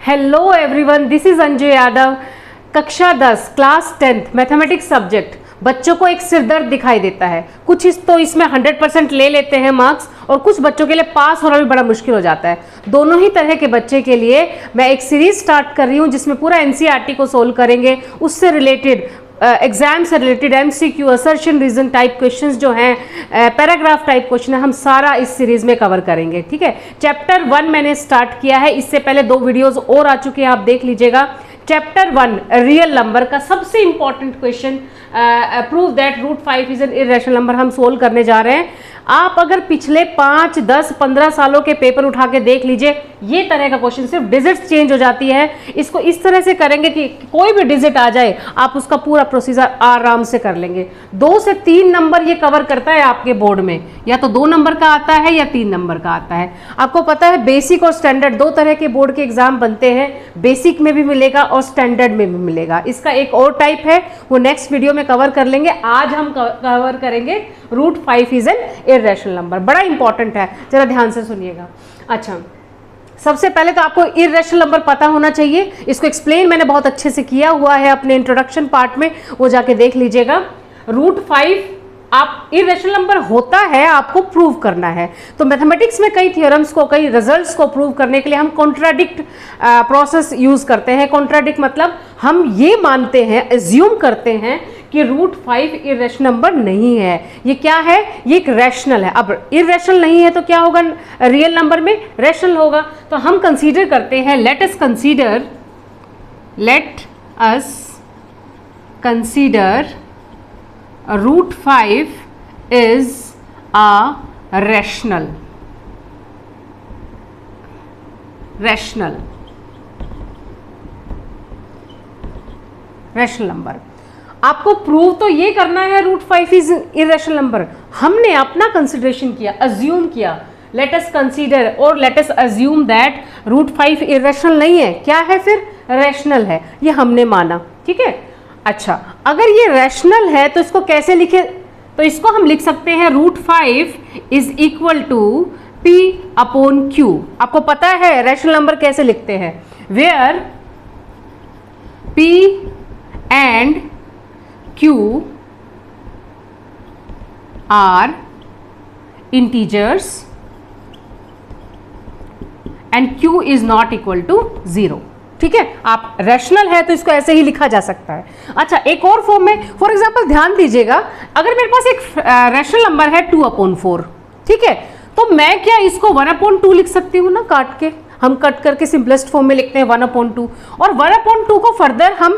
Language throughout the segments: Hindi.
Hello everyone, this is Anju Yadav. कक्षा 10 क्लास 10th मैथमेटिक्स सब्जेक्ट। बच्चों को एक सिरदर्द दिखाई देता है। कुछ तो इसमें 100% ले लेते हैं मार्क्स, और कुछ बच्चों के लिए पास होना भी बड़ा मुश्किल हो जाता है। दोनों ही तरह के बच्चे के लिए मैं एक सीरीज स्टार्ट कर रही हूँ जिसमें पूरा एनसीईआरटी को सोल्व करेंगे। उससे रिलेटेड एग्जाम से related MCQ, assertion reason type questions जो हैं, पैराग्राफ टाइप क्वेश्चन है, हम सारा इस सीरीज में कवर करेंगे। ठीक है, चैप्टर 1 मैंने स्टार्ट किया है। इससे पहले 2 वीडियोस और आ चुके हैं, आप देख लीजिएगा। चैप्टर 1 रियल नंबर का सबसे important question, prove that root 5 is an irrational number, हम सोल्व करने जा रहे हैं। आप अगर पिछले 5, 10, 15 सालों के पेपर उठा के देख लीजिए, ये तरह का क्वेश्चन, सिर्फ डिजिट्स चेंज हो जाती है। इसको इस तरह से करेंगे कि कोई भी डिजिट आ जाए, आप उसका पूरा प्रोसीजर आराम से कर लेंगे। 2 से 3 नंबर ये कवर करता है आपके बोर्ड में, या तो 2 नंबर का आता है या 3 नंबर का आता है। आपको पता है बेसिक और स्टैंडर्ड 2 तरह के बोर्ड के एग्जाम बनते हैं, बेसिक में भी मिलेगा और स्टैंडर्ड में भी मिलेगा। इसका एक और टाइप है, वो नेक्स्ट वीडियो में कवर कर लेंगे। आज हम कवर करेंगे root 5 is an irrational number, बड़ा इंपॉर्टेंट है, जरा ध्यान से सुनिएगा। अच्छा, सबसे पहले तो आपको इरेशनल नंबर पता होना चाहिए। इसको एक्सप्लेन मैंने बहुत अच्छे से किया हुआ है अपने इंट्रोडक्शन पार्ट में, वो जाके देख लीजिएगा। रूट 5 आप इरेशनल नंबर होता है, आपको प्रूव करना है। तो मैथमेटिक्स में कई थ्योरम्स को, कई रिजल्ट्स को प्रूव करने के लिए हम कॉन्ट्राडिक्ट प्रोसेस यूज करते हैं। कॉन्ट्राडिक्ट मतलब हम ये मानते हैं, एज्यूम करते हैं कि रूट 5 इरेशनल नंबर नहीं है। ये क्या है? ये एक रैशनल है। अब इरेशनल नहीं है तो क्या होगा? रियल नंबर में रैशनल होगा। तो हम कंसीडर करते हैं, let us consider root 5 is a rational number. आपको प्रूव तो ये करना है रूट 5 इज इरेशनल नंबर। हमने अपना कंसिडरेशन किया, अज्यूम किया, लेट अस कंसीडर और let us assume that root 5 irrational नहीं है। क्या है फिर? रैशनल है। ये हमने माना। ठीक है। अच्छा, अगर ये रैशनल है तो इसको कैसे लिखे? तो इसको हम लिख सकते हैं root 5 is equal to P upon Q। आपको पता है रैशनल नंबर कैसे लिखते हैं? Where P and Q are integers and Q is not equal to 0। ठीक है, आप रैशनल है तो इसको ऐसे ही लिखा जा सकता है। अच्छा, एक और फॉर्म में, फॉर एग्जांपल ध्यान दीजिएगा, अगर मेरे पास एक रैशनल नंबर है 2/4, ठीक है, तो मैं क्या इसको 1/2 लिख सकती हूँ ना? काट के हम कट करके सिंपलेस्ट फॉर्म में लिखते हैं 1/2, और 1/2 को फर्दर हम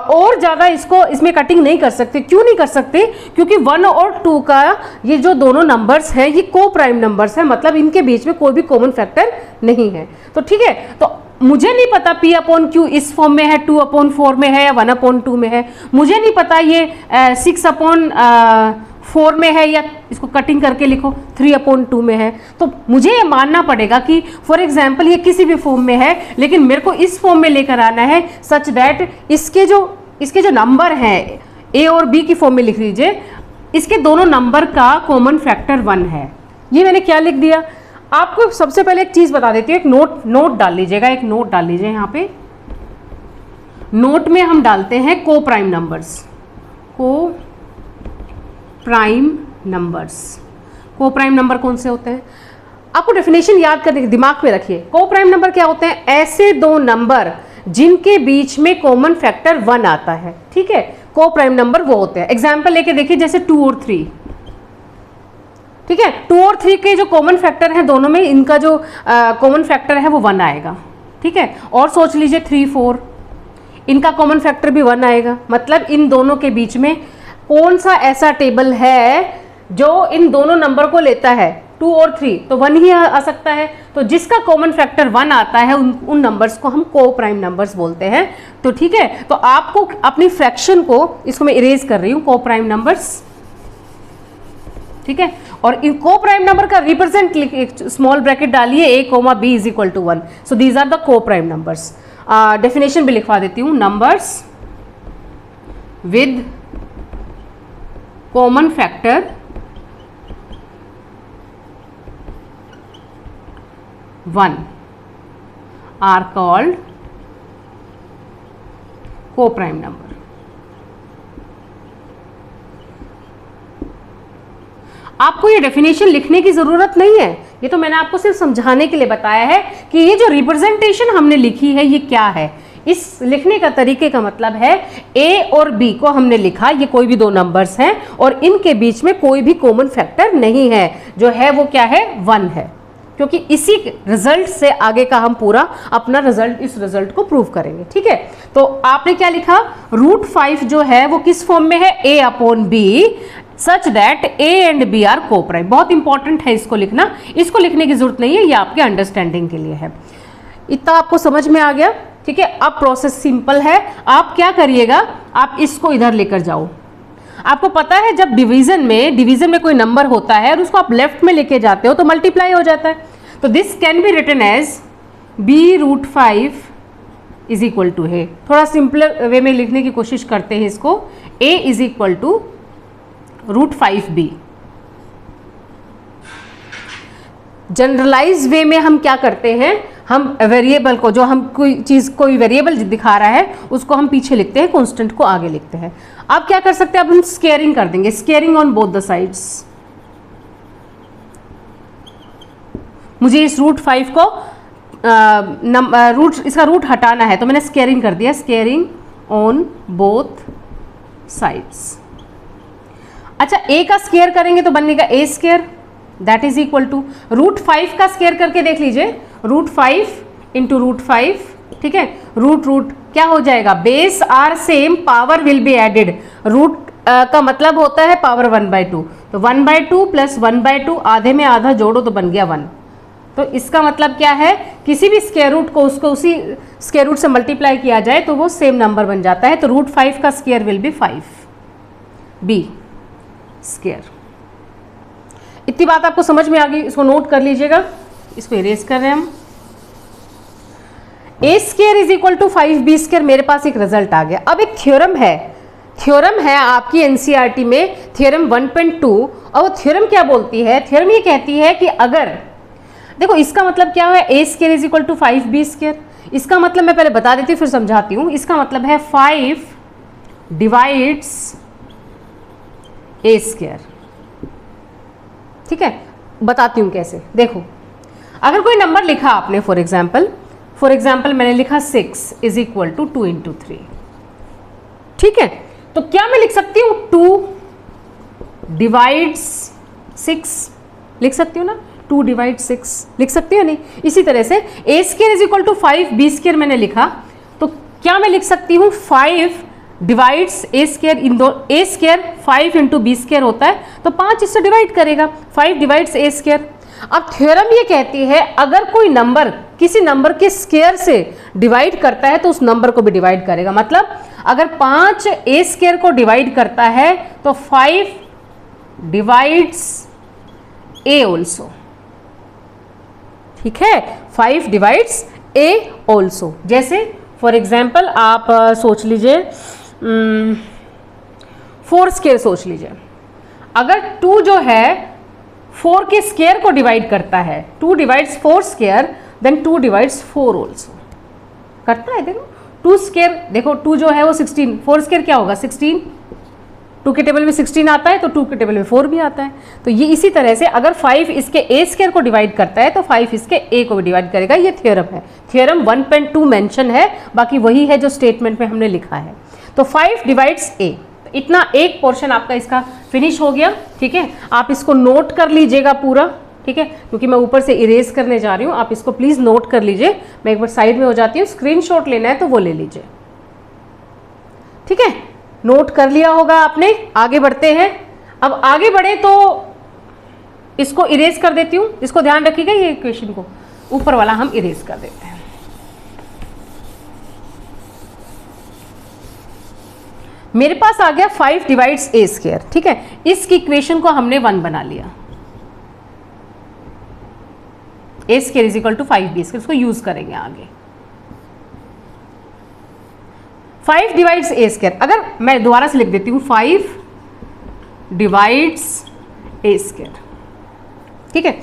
और ज़्यादा इसमें कटिंग नहीं कर सकते। क्यों नहीं कर सकते? क्योंकि 1 और 2 का ये जो दोनों नंबर्स हैं ये को प्राइम नंबर्स हैं, मतलब इनके बीच में कोई भी कॉमन फैक्टर नहीं है। तो ठीक है, तो मुझे नहीं पता P अपॉन Q इस फॉर्म में है, 2/4 में है या 1/2 में है। मुझे नहीं पता ये 6/4 में है, या इसको कटिंग करके लिखो 3/2 में है। तो मुझे ये मानना पड़ेगा कि फॉर एग्जाम्पल ये किसी भी फॉर्म में है, लेकिन मेरे को इस फॉर्म में लेकर आना है सच दैट इसके जो नंबर हैं A और B की फॉर्म में लिख लीजिए, इसके दोनों नंबर का कॉमन फैक्टर 1 है। ये मैंने क्या लिख दिया? आपको सबसे पहले एक चीज बता देती हूँ, एक नोट डाल लीजिएगा, एक नोट डाल लीजिए यहाँ पे। नोट में हम डालते हैं को प्राइम नंबर्स। को प्राइम नंबर कौन से होते हैं? आपको डेफिनेशन याद करने की दिमाग में रखिए। को प्राइम नंबर क्या होते हैं? ऐसे 2 नंबर जिनके बीच में कॉमन फैक्टर 1 आता है। ठीक है, को प्राइम नंबर वो होते हैं। एग्जाम्पल लेके देखिए, जैसे 2 और 3। ठीक है, 2 और 3 के जो कॉमन फैक्टर हैं दोनों में, इनका जो कॉमन फैक्टर है वो 1 आएगा। ठीक है, और सोच लीजिए 3, 4, इनका कॉमन फैक्टर भी 1 आएगा। मतलब इन दोनों के बीच में कौन सा ऐसा टेबल है जो इन दोनों नंबर को लेता है? 2 और 3, तो 1 ही आ सकता है। तो जिसका कॉमन फैक्टर 1 आता है उन नंबर्स को हम को प्राइम नंबर्स बोलते हैं। तो ठीक है, तो आपको अपनी फ्रैक्शन को, इसको मैं इरेज कर रही हूँ, को प्राइम नंबर्स। ठीक है, और इन को प्राइम नंबर का रिप्रेजेंट एक स्मॉल ब्रैकेट डालिए, A, B is equal to 1। So these are the co prime numbers. Definition भी लिखवा देती हूँ, numbers with common factor 1 are called co prime number. आपको ये डेफिनेशन लिखने की जरूरत नहीं है, ये तो मैंने आपको सिर्फ समझाने के लिए बताया है कि ये जो रिप्रेजेंटेशन हमने लिखी है ये क्या है। इस लिखने का तरीके का मतलब है ए और बी को हमने लिखा, ये कोई भी दो नंबर्स हैं और इनके बीच में कोई भी कॉमन फैक्टर नहीं है, जो है वो क्या है 1 है, क्योंकि इसी रिजल्ट से आगे का हम पूरा अपना रिजल्ट इस रिजल्ट को प्रूव करेंगे। ठीक है, तो आपने क्या लिखा, √5 जो है वो किस फॉर्म में है, a/b such that a and b are co prime. बहुत इंपॉर्टेंट है इसको लिखना, इसको लिखने की जरूरत नहीं है, ये आपके अंडरस्टैंडिंग के लिए है। इतना आपको समझ में आ गया। ठीक है, अब प्रोसेस सिंपल है। आप क्या करिएगा, आप इसको इधर लेकर जाओ। आपको पता है जब डिवीजन में कोई नंबर होता है और उसको आप लेफ्ट में लेके जाते हो तो मल्टीप्लाई हो जाता है। तो this can be written as b√5 is equal to है, थोड़ा सिंपलर वे में लिखने की कोशिश करते हैं इसको, a is equal to √5b। Generalize way में हम क्या करते हैं, हम वेरिएबल को, जो हम कोई वेरिएबल दिखा रहा है उसको हम पीछे लिखते हैं, कांस्टेंट को आगे लिखते हैं। अब क्या कर सकते हैं, अब हम स्केयरिंग कर देंगे, squaring on both the sides. मुझे इस √5 को इसका रूट हटाना है तो मैंने स्केयरिंग कर दिया, स्केयरिंग ऑन बोथ साइड्स। अच्छा, a का स्केयर करेंगे तो बनेगा a², that is equal to √5 का स्केयर करके देख लीजिए, √5 इंटू √5। ठीक है, रूट क्या हो जाएगा, base are same, power will be added. Root का मतलब होता है पावर 1/2, तो 1/2 प्लस 1/2, आधे में आधा जोड़ो तो बन गया 1। तो इसका मतलब क्या है, किसी भी स्क्वायर रूट को उसको उसी स्क्वायर रूट से मल्टीप्लाई किया जाए तो वो सेम नंबर बन जाता है। तो √5 का स्क्वायर विल बी 5b²। इतनी बात आपको समझ में आ गई, इसको नोट कर लीजिएगा, इसको इरेज कर रहे हैं हम। a² is equal to 5b², मेरे पास एक रिजल्ट आ गया। अब एक थ्योरम है आपकी एनसीईआरटी में, थ्योरम 1.2, और वो थ्योरम क्या बोलती है, थ्योरम ये कहती है कि अगर, देखो इसका मतलब क्या है, a² is equal to 5b²। इसका मतलब मैं पहले बता देती हूँ फिर समझाती हूँ। इसका मतलब है 5 डिवाइड्स a²। ठीक है, बताती हूँ कैसे। देखो, अगर कोई नंबर लिखा आपने, फॉर एग्जाम्पल मैंने लिखा 6 इज इक्वल टू 2 इंटू 3। ठीक है, तो क्या मैं लिख सकती हूँ 2 डिवाइड्स 6 लिख सकती हूँ ना, 2 डिवाइड्स 6 लिख सकती हूँ नहीं। इसी तरह से a² is equal to 5b² मैंने लिखा, तो क्या मैं लिख सकती हूँ 5 डिवाइड्स a², इन दो a² 5 इंटू b² होता है तो 5 इससे डिवाइड करेगा, 5 डिवाइड्स a²। अब थ्योरम ये कहती है अगर कोई नंबर किसी नंबर के स्क्वायर से डिवाइड करता है तो उस नंबर को भी डिवाइड करेगा। मतलब अगर 5 a² को डिवाइड करता है तो 5 डिवाइड्स a ऑल्सो। ठीक है, 5 डिवाइड्स a ऑल्सो। जैसे फॉर एग्जाम्पल आप सोच लीजिए 4² सोच लीजिए, अगर 2 जो है 4 के स्क्वायर को डिवाइड करता है, 2 डिवाइड्स 4² देन 2 डिवाइड्स 4 ऑल्सो करता है। देखो 2² देखो 2 जो है वो 16, 4² क्या होगा 16, 2 के टेबल में 16 आता है तो 2 के टेबल में 4 भी आता है। तो ये इसी तरह से अगर 5 इसके a² को डिवाइड करता है तो 5 इसके a को भी डिवाइड करेगा। ये थ्योरम है, थ्योरम 1.2 मेंशन है, बाकी वही है जो स्टेटमेंट में हमने लिखा है। तो 5 डिवाइड्स a, इतना एक पोर्शन आपका इसका फिनिश हो गया। ठीक है, आप इसको नोट कर लीजिएगा पूरा। ठीक है, क्योंकि मैं ऊपर से इरेज करने जा रही हूँ, आप इसको प्लीज नोट कर लीजिए। मैं एक बार साइड में हो जाती हूँ, स्क्रीनशॉट लेना है तो वो ले लीजिए। ठीक है, नोट कर लिया होगा आपने। आगे बढ़ते हैं। अब आगे बढ़े तो इसको इरेज कर देती हूँ, इसको ध्यान रखिएगा, ये इक्वेशन को ऊपर वाला हम इरेज कर देते हैं। मेरे पास आ गया 5 डिवाइड्स a²। ठीक है, इसकी इक्वेशन को हमने 1 बना लिया, a² is equal to 5b², इसको यूज करेंगे आगे। 5 डिवाइड्स a², अगर मैं दोबारा से लिख देती हूँ 5 डिवाइड्स a²। ठीक है,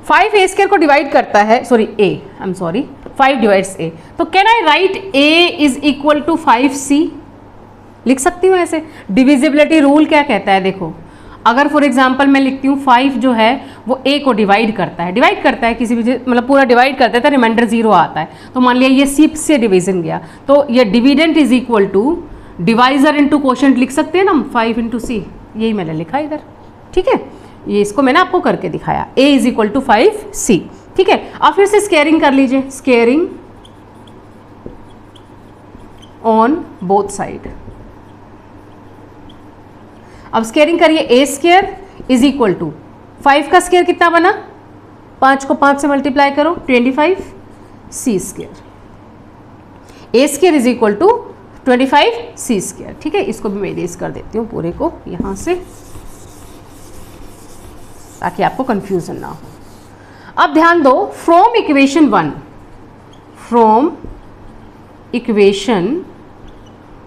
5 a² को डिवाइड करता है, 5 डिवाइड्स a, तो can I write a is equal to 5c। लिख सकती हूँ ऐसे। डिविजिबिलिटी रूल क्या कहता है, देखो अगर फॉर एग्जांपल मैं लिखती हूँ 5 जो है वो a को डिवाइड करता है किसी भी मतलब पूरा डिवाइड करता है तो रिमाइंडर 0 आता है, तो मान लिया ये c से डिवीजन गया, तो ये dividend is equal to divisor into quotient लिख सकते हैं ना हम, 5 इंटू सी, यही मैंने लिखा इधर, ठीक है, ये इसको मैंने आपको करके दिखाया, a is equal to 5c, ठीक है। अब फिर से स्केयरिंग कर लीजिए, स्केयरिंग ऑन बोथ साइड। अब स्केयरिंग करिए, ए स्केयर इज इक्वल टू 5 का स्केयर कितना बना, 5 को 5 से मल्टीप्लाई करो 25 c square, a square is equal to 25 c square, ठीक है। इसको भी मैं इरेज कर देती हूँ पूरे को यहाँ से, ताकि आपको कंफ्यूजन ना हो। अब ध्यान दो, फ्रॉम इक्वेशन 1, फ्रॉम इक्वेशन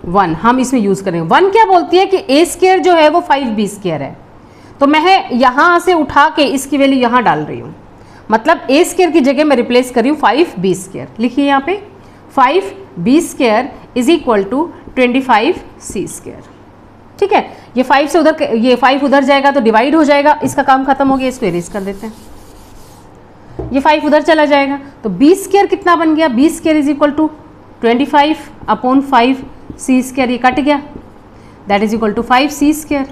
1 हम इसमें यूज करेंगे। 1 क्या बोलती है कि ए स्केयर जो है वो 5b स्केयर है, तो मैं यहां से उठा के इसकी वैल्यू यहां डाल रही हूं, मतलब ए स्केयर की जगह मैं रिप्लेस कर रही हूं 5b स्केयर। लिखिए यहाँ पे 5b square is equal to 25c square, ठीक है। ये 5 से उधर, ये 5 उधर जाएगा तो डिवाइड हो जाएगा, इसका काम खत्म हो गया, इसको इरेज कर देते हैं। ये 5 उधर चला जाएगा तो b स्केयर कितना बन गया, b square is equal to 25 upon 5 C square, ये कट गया, that is equal to 5 C square.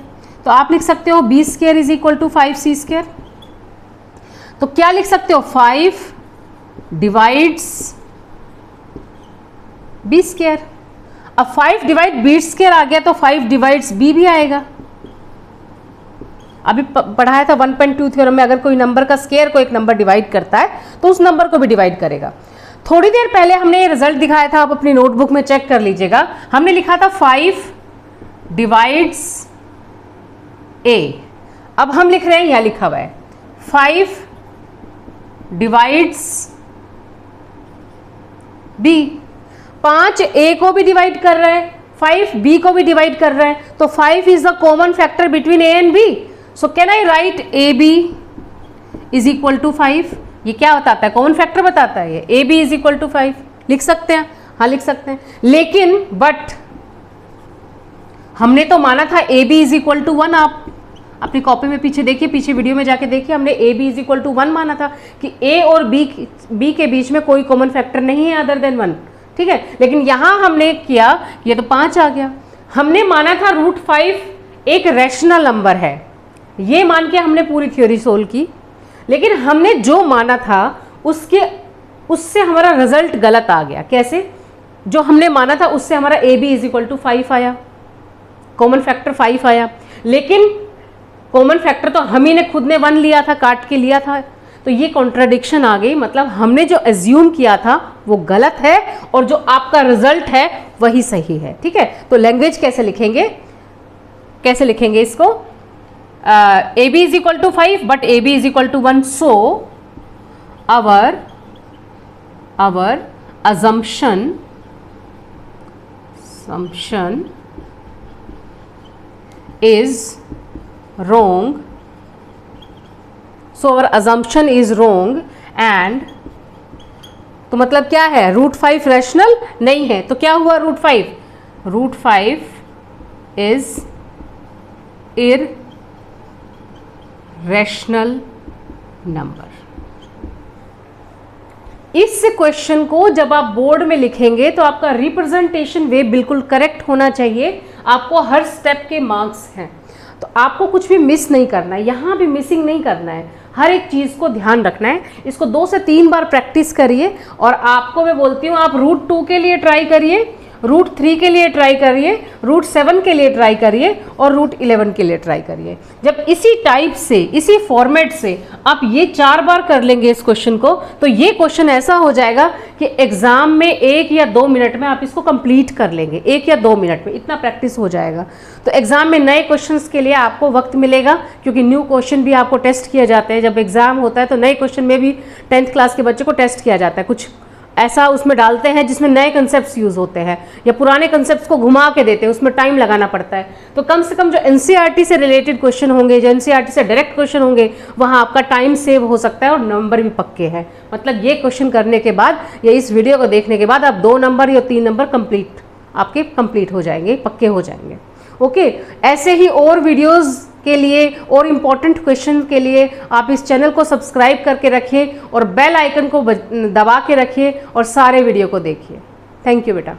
तो आप लिख सकते हो B square is equal to 5 C square. तो क्या लिख सकते हो, 5 डिवाइड्स बी स्केयर। अब 5 डिवाइड बी स्केयर आ गया तो 5 डिवाइड्स बी भी आएगा। अभी पढ़ाया था 1.2 थ्योरम में, अगर कोई नंबर का स्केयर को एक नंबर डिवाइड करता है तो उस नंबर को भी डिवाइड करेगा। थोड़ी देर पहले हमने ये रिजल्ट दिखाया था, आप अपनी नोटबुक में चेक कर लीजिएगा। हमने लिखा था 5 डिवाइड्स ए, अब हम लिख रहे हैं, यह लिखा हुआ है 5 डिवाइड्स बी। 5 ए को भी डिवाइड कर रहा है, 5 बी को भी डिवाइड कर रहा है, तो 5 इज the common factor between A and B. So can I write A B is equal to 5। ये क्या बताता है, कॉमन फैक्टर बताता है, ये A B is equal to 5 लिख सकते हैं, हाँ लिख सकते हैं। लेकिन बट हमने तो माना था A B is equal to 1। आप अपनी कॉपी में पीछे देखिए, पीछे वीडियो में जाके देखिए, हमने A B is equal to 1 माना था कि ए और बी के बीच में कोई कॉमन फैक्टर नहीं है अदर देन 1, ठीक है। लेकिन यहां हमने किया, ये तो 5 आ गया। हमने माना था √5 एक रैशनल नंबर है, ये मान के हमने पूरी थ्योरी सोल्व की। लेकिन हमने जो माना था उससे हमारा रिजल्ट गलत आ गया। कैसे, जो हमने माना था उससे हमारा A B is equal to 5 आया, कॉमन फैक्टर 5 आया, लेकिन कॉमन फैक्टर तो हम ही ने खुद ने 1 लिया था, काट के लिया था, तो ये कॉन्ट्राडिक्शन आ गई। मतलब हमने जो एज्यूम किया था वो गलत है और जो आपका रिजल्ट है वही सही है, ठीक है। तो लैंग्वेज कैसे लिखेंगे, कैसे लिखेंगे इसको, A B is equal to 5 but A B is equal to 1, so our assumption is wrong. So our assumption is wrong and तो मतलब क्या है, √5 रैशनल नहीं है, तो क्या हुआ √5 इज इररेशनल नंबर। इस क्वेश्चन को जब आप बोर्ड में लिखेंगे तो आपका रिप्रेजेंटेशन वे बिल्कुल करेक्ट होना चाहिए। आपको हर स्टेप के मार्क्स हैं, तो आपको कुछ भी मिस नहीं करना है, यहाँ भी मिसिंग नहीं करना है, हर एक चीज़ को ध्यान रखना है। इसको 2 से 3 बार प्रैक्टिस करिए और आपको मैं बोलती हूँ आप √2 के लिए ट्राई करिए, √3 के लिए ट्राई करिए, √7 के लिए ट्राई करिए और √11 के लिए ट्राई करिए। जब इसी टाइप से, इसी फॉर्मेट से आप ये 4 बार कर लेंगे इस क्वेश्चन को, तो ये क्वेश्चन ऐसा हो जाएगा कि एग्जाम में 1 या 2 मिनट में आप इसको कंप्लीट कर लेंगे, 1 या 2 मिनट में इतना प्रैक्टिस हो जाएगा। तो एग्जाम में नए क्वेश्चंस के लिए आपको वक्त मिलेगा, क्योंकि न्यू क्वेश्चन भी आपको टेस्ट किए जाते हैं। जब एग्जाम होता है तो नए क्वेश्चन में भी 10th क्लास के बच्चे को टेस्ट किया जाता है, कुछ ऐसा उसमें डालते हैं जिसमें नए कंसेप्ट्स यूज़ होते हैं या पुराने कंसेप्ट्स को घुमा के देते हैं, उसमें टाइम लगाना पड़ता है। तो कम से कम जो एनसीईआरटी से रिलेटेड क्वेश्चन होंगे, जो एनसीईआरटी से डायरेक्ट क्वेश्चन होंगे, वहाँ आपका टाइम सेव हो सकता है और नंबर भी पक्के हैं। मतलब ये क्वेश्चन करने के बाद या इस वीडियो को देखने के बाद आप 2 नंबर या 3 नंबर कंप्लीट आपके कंप्लीट हो जाएंगे, पक्के हो जाएंगे। ओके, ऐसे ही और वीडियोस के लिए और इम्पॉर्टेंट क्वेश्चन के लिए आप इस चैनल को सब्सक्राइब करके रखिए और बेल आइकन को दबा के रखिए और सारे वीडियो को देखिए। थैंक यू बेटा।